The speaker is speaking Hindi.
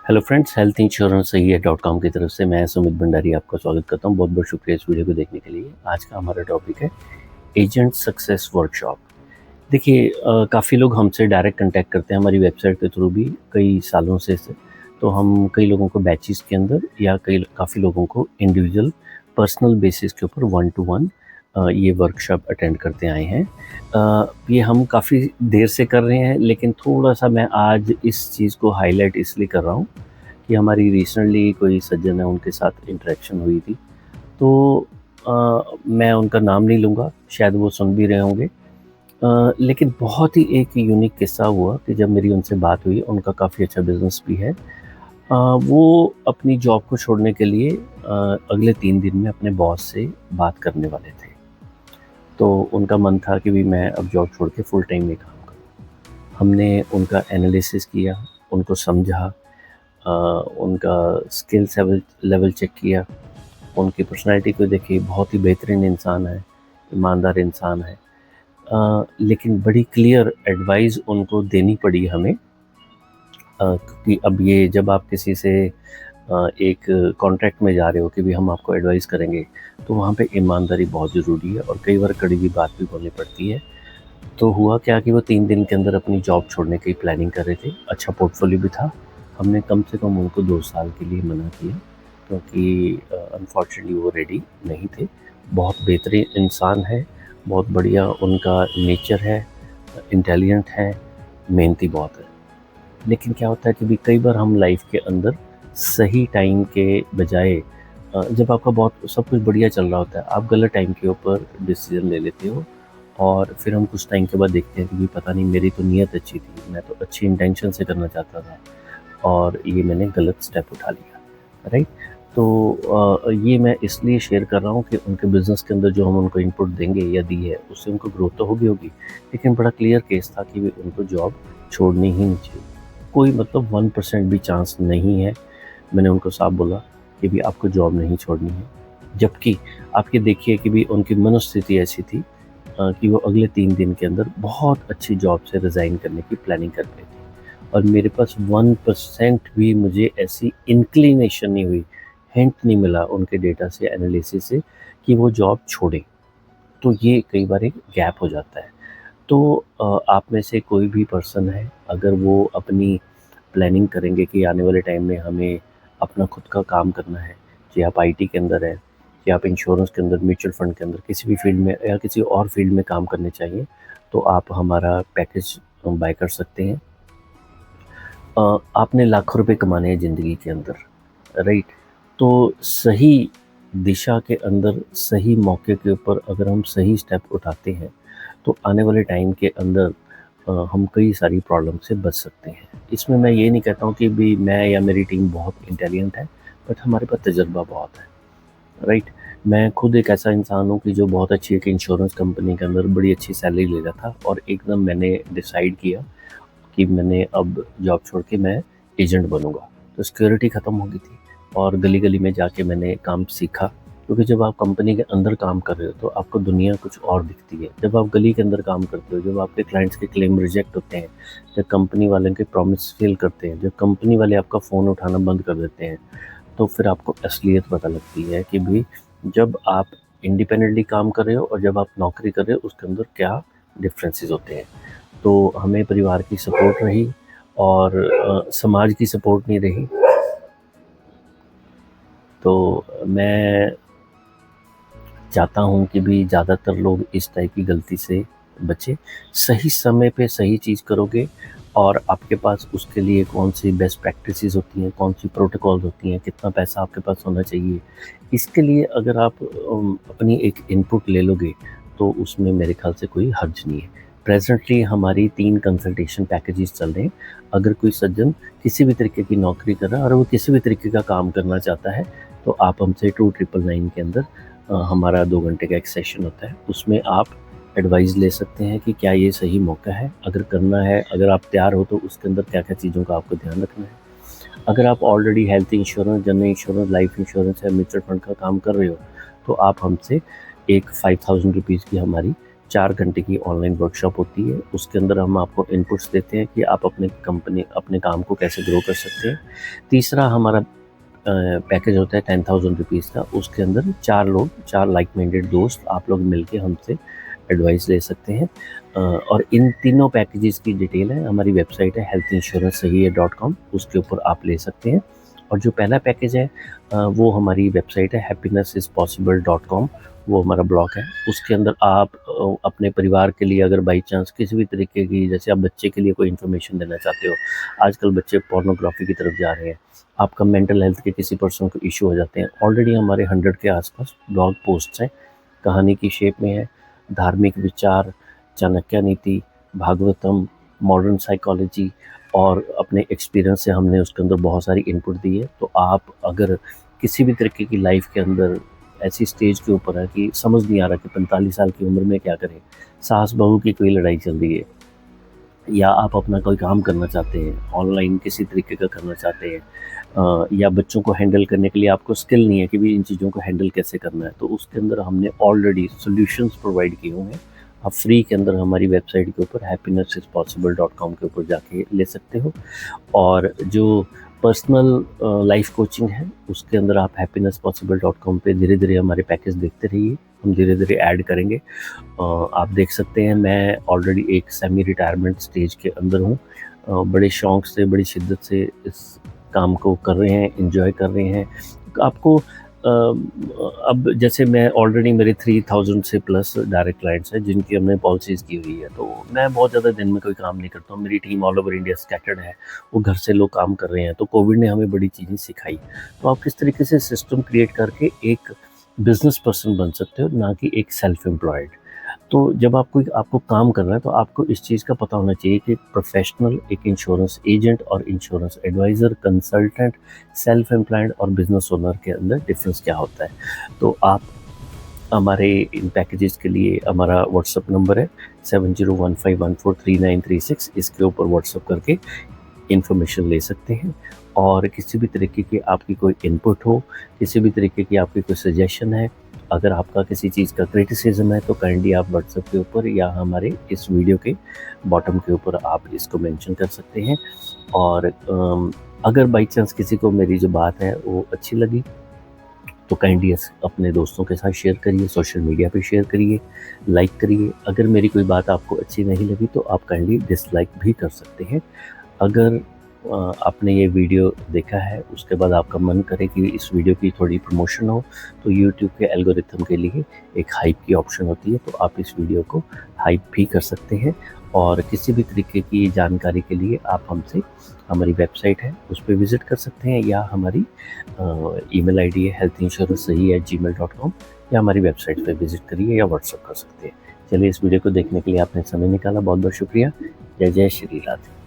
हेलो फ्रेंड्स, हेल्थ इंश्योरेंस सही है .com की तरफ से मैं सुमित भंडारी आपका स्वागत करता हूं। बहुत बहुत शुक्रिया इस वीडियो को देखने के लिए। आज का हमारा टॉपिक है एजेंट सक्सेस वर्कशॉप। देखिए काफ़ी लोग हमसे डायरेक्ट कांटेक्ट करते हैं हमारी वेबसाइट के थ्रू भी कई सालों से। तो हम कई लोगों को बैचेस के अंदर या काफ़ी लोगों को इंडिविजुअल पर्सनल बेसिस के ऊपर 1 to 1 ये वर्कशॉप अटेंड करते आए हैं। ये हम काफ़ी देर से कर रहे हैं, लेकिन थोड़ा-सा मैं आज इस चीज़ को हाईलाइट इसलिए कर रहा हूँ कि हमारी रिसेंटली कोई सज्जन है, उनके साथ इंटरेक्शन हुई थी। तो मैं उनका नाम नहीं लूँगा, शायद वो सुन भी रहे होंगे। लेकिन बहुत ही एक यूनिक किस्सा हुआ कि जब मेरी उनसे बात हुई, उनका काफ़ी अच्छा बिज़नेस भी है। वो अपनी जॉब को छोड़ने के लिए अगले 3 दिन में अपने बॉस से बात करने वाले थे। तो उनका मन था कि भी मैं अब जॉब छोड़ के फुल टाइम में काम करूँ। हमने उनका एनालिसिस किया, उनको समझा, उनका स्किल्स लेवल चेक किया, उनकी पर्सनैलिटी को देखी, बहुत ही बेहतरीन इंसान है, ईमानदार इंसान है। लेकिन बड़ी क्लियर एडवाइस उनको देनी पड़ी हमें, क्योंकि अब ये जब आप किसी से एक कॉन्ट्रैक्ट में जा रहे हो कि भी हम आपको एडवाइस करेंगे, तो वहाँ पे ईमानदारी बहुत ज़रूरी है और कई बार कड़वी बात भी बोलनी पड़ती है। तो हुआ क्या कि वो 3 दिन के अंदर अपनी जॉब छोड़ने की प्लानिंग कर रहे थे। अच्छा पोर्टफोलियो भी था। हमने कम से कम उनको 2 साल के लिए मना किया, क्योंकि अनफॉर्चुनेटली वो रेडी नहीं थे। बहुत बेहतरीन इंसान है, बहुत बढ़िया उनका नेचर है, इंटेलिजेंट है, मेहनती बहुत है। लेकिन क्या होता है कि भी कई बार हम लाइफ के अंदर सही टाइम के बजाय जब आपका बहुत सब कुछ बढ़िया चल रहा होता है, आप गलत टाइम के ऊपर डिसीजन ले लेते हो और फिर हम कुछ टाइम के बाद देखते हैं कि भी पता नहीं, मेरी तो नीयत अच्छी थी, मैं तो अच्छी इंटेंशन से करना चाहता था और ये मैंने गलत स्टेप उठा लिया, राइट। तो ये मैं इसलिए शेयर कर रहा हूँ कि उनके बिज़नेस के अंदर जो हम उनको इनपुट देंगे या दी है, उससे उनको ग्रोथ तो होगी, लेकिन बड़ा क्लियर केस था कि भी उनको जॉब छोड़नी ही नहीं चाहिए। कोई मतलब 1% भी चांस नहीं है। मैंने उनको साफ बोला कि भी आपको जॉब नहीं छोड़नी है। जबकि आप ये देखिए कि भी उनकी मनोस्थिति ऐसी थी कि वो अगले 3 दिन के अंदर बहुत अच्छी जॉब से रिज़ाइन करने की प्लानिंग कर रहे थे और मेरे पास 1% भी मुझे ऐसी इंक्लिनेशन नहीं हुई, हिंट नहीं मिला उनके डेटा से, एनालिसिस से कि वो जॉब छोड़ें। तो ये कई बार एक गैप हो जाता है। तो आप में से कोई भी पर्सन है, अगर वो अपनी प्लानिंग करेंगे कि आने वाले टाइम में हमें अपना खुद का काम करना है, चाहे आप आईटी के अंदर हैं, या आप इंश्योरेंस के अंदर, म्यूचुअल फंड के अंदर, किसी भी फील्ड में या किसी और फील्ड में काम करने चाहिए, तो आप हमारा पैकेज बाय कर सकते हैं। आपने लाखों रुपए कमाने हैं ज़िंदगी के अंदर, राइट? तो सही दिशा के अंदर, सही मौके के ऊपर अगर हम सही स्टेप उठाते हैं, तो आने वाले टाइम के अंदर हम कई सारी प्रॉब्लम से बच सकते हैं। इसमें मैं ये नहीं कहता हूँ कि भी मैं या मेरी टीम बहुत इंटेलिजेंट है, बट हमारे पास तजुर्बा बहुत है, राइट। मैं खुद एक ऐसा इंसान हूँ कि जो बहुत अच्छी एक इंश्योरेंस कंपनी के अंदर बड़ी अच्छी सैलरी ले रहा था और एकदम मैंने डिसाइड किया कि मैंने अब जॉब छोड़ के मैं एजेंट बनूँगा। तो सिक्योरिटी ख़त्म हो गई थी और गली-गली में जाके मैंने काम सीखा, क्योंकि जब आप कंपनी के अंदर काम कर रहे हो तो आपको दुनिया कुछ और दिखती है। जब आप गली के अंदर काम करते हो, जब आपके क्लाइंट्स के क्लेम रिजेक्ट होते हैं, जब कंपनी वाले के प्रॉमिस फ़ेल करते हैं, जब कंपनी वाले आपका फ़ोन उठाना बंद कर देते हैं, तो फिर आपको असलियत पता लगती है कि भई जब आप इंडिपेंडेंटली काम कर रहे हो और जब आप नौकरी कर रहे हो, उसके अंदर क्या डिफरेंसेस होते हैं। तो हमें परिवार की सपोर्ट रही और समाज की सपोर्ट नहीं रही। तो मैं चाहता हूँ कि भी ज़्यादातर लोग इस टाइप की गलती से बचें। सही समय पे सही चीज़ करोगे और आपके पास उसके लिए कौन-सी बेस्ट प्रैक्टिसेस होती हैं, कौन-सी प्रोटोकॉल्स होती हैं, कितना पैसा आपके पास होना चाहिए। इसके लिए अगर आप अपनी एक इनपुट ले लोगे, तो उसमें मेरे ख़्याल से कोई हर्ज नहीं है। प्रेज़ेंटली हमारी 3 कंसल्टेशन पैकेजेज़ चल रहे हैं। अगर कोई सज्जन किसी भी तरीके की नौकरी कर रहा है और वो किसी भी तरीके का काम करना चाहता है, तो आप हमसे 2999 के अंदर हमारा 2 घंटे का एक सेशन होता है। उसमें आप एडवाइस ले सकते हैं कि क्या ये सही मौका है? अगर करना है, अगर आप तैयार हो, तो उसके अंदर क्या-क्या चीज़ों का आपको ध्यान रखना है। अगर आप already health insurance, general insurance, life insurance या म्यूचुअल फंड का काम कर रहे हो, तो आप हमसे एक ₹5000 की हमारी 4 घंटे की ऑनलाइन वर्कशॉप होती है। उसके अंदर हम आपको इनपुट्स देते हैं कि आप अपने काम को कैसे ग्रो कर सकते हैं। तीसरा हमारा पैकेज होता है 10,000 रुपीज़ का। उसके अंदर 4 लाइक माइंडेड दोस्त आप लोग मिलके हमसे एडवाइस ले सकते हैं। और इन तीनों पैकेजेस की डिटेल है, हमारी वेबसाइट है healthinsurancesahihai.com, उसके ऊपर आप ले सकते हैं। और जो पहला पैकेज है वो हमारी वेबसाइट है happinessispossible.com, वो हमारा ब्लॉग है। उसके अंदर आप अपने परिवार के लिए अगर बाई चांस किसी भी तरीके की, जैसे आप बच्चे के लिए कोई इन्फॉर्मेशन देना चाहते हो, आजकल बच्चे पोर्नोग्राफी की तरफ जा रहे हैं, आपका मेंटल हेल्थ के किसी पर्सन को इशू हो जाते हैं, ऑलरेडी हमारे 100 के आसपास ब्लॉग पोस्ट्स हैं, कहानी की शेप में है। धार्मिक विचार, चाणक्य नीति, भागवतम, मॉडर्न साइकोलॉजी और अपने एक्सपीरियंस से हमने उसके अंदर बहुत सारी इनपुट दी है। तो आप अगर किसी भी तरीके की लाइफ के अंदर ऐसी स्टेज के ऊपर है कि समझ नहीं आ रहा कि 45 साल की उम्र में क्या करें, सास बहू की कोई लड़ाई चल रही है, या आप अपना कोई काम करना चाहते हैं, ऑनलाइन किसी तरीके का करना चाहते हैं, या बच्चों को हैंडल करने के लिए आपको स्किल नहीं है कि भी इन चीज़ों को हैंडल कैसे करना है, तो उसके अंदर हमने ऑलरेडी सॉल्यूशंस प्रोवाइड किए हुए हैं। आप फ्री के अंदर हमारी वेबसाइट के ऊपर happinessispossible.com के ऊपर जाके ले सकते हो। और जो पर्सनल लाइफ कोचिंग है उसके अंदर आप happinesspossible.com पे धीरे धीरे हमारे पैकेज देखते रहिए, हम धीरे धीरे ऐड करेंगे। आप देख सकते हैं मैं ऑलरेडी एक सेमी रिटायरमेंट स्टेज के अंदर हूँ। बड़े शौक से, बड़ी शिद्दत से इस काम को कर रहे हैं, एंजॉय कर रहे हैं। आपको अब जैसे मैं ऑलरेडी मेरे 3000 से प्लस डायरेक्ट क्लाइंट्स हैं जिनकी हमने पॉलिसीज़ की हुई है, तो मैं बहुत ज़्यादा दिन में कोई काम नहीं करता हूँ। मेरी team all over India scattered है, वो घर से लोग काम कर रहे हैं। तो कोविड ने हमें बड़ी चीज़ें सिखाई। तो आप किस तरीके से सिस्टम क्रिएट करके एक बिजनेस पर्सन बन सकते हो, ना कि एक सेल्फ एम्प्लॉयड। तो जब आपको काम करना है तो आपको इस चीज़ का पता होना चाहिए कि प्रोफेशनल, एक इंश्योरेंस एजेंट और insurance adviser, consultant, self employed और बिजनेस ओनर के अंदर डिफरेंस क्या होता है। तो आप हमारे इन पैकेजेस के लिए हमारा व्हाट्सअप नंबर है 7015143936, इसके ऊपर व्हाट्सअप करके इन्फॉर्मेशन ले सकते हैं। और किसी भी तरीके की आपकी कोई इनपुट हो, किसी भी तरीके की आपकी कोई सजेशन है, अगर आपका किसी चीज़ का क्रिटिसिज्म है, तो काइंडली आप व्हाट्सएप के ऊपर या हमारे इस वीडियो के बॉटम के ऊपर आप इसको मेंशन कर सकते हैं। और अगर बाई चांस किसी को मेरी जो बात है वो अच्छी लगी तो काइंडली अपने दोस्तों के साथ शेयर करिए, सोशल मीडिया पे शेयर करिए, लाइक करिए। अगर मेरी कोई बात आपको अच्छी नहीं लगी तो आप काइंडली डिसलाइक भी कर सकते हैं। अगर आपने ये वीडियो देखा है उसके बाद आपका मन करे कि इस वीडियो की थोड़ी प्रमोशन हो, तो यूट्यूब के एल्गोरिथम के लिए एक हाइप की ऑप्शन होती है, तो आप इस वीडियो को हाइप भी कर सकते हैं। और किसी भी तरीके की जानकारी के लिए आप हमसे, हमारी वेबसाइट है उस पर विज़िट कर सकते हैं, या हमारी ईमेल आईडी है healthinsurancesahi@gmail.com, या हमारी वेबसाइट पर विज़िट करिए या व्हाट्सएप कर सकते हैं। चलिए, इस वीडियो को देखने के लिए आपने समय निकाला, बहुत बहुत शुक्रिया। जय जय श्री राधे।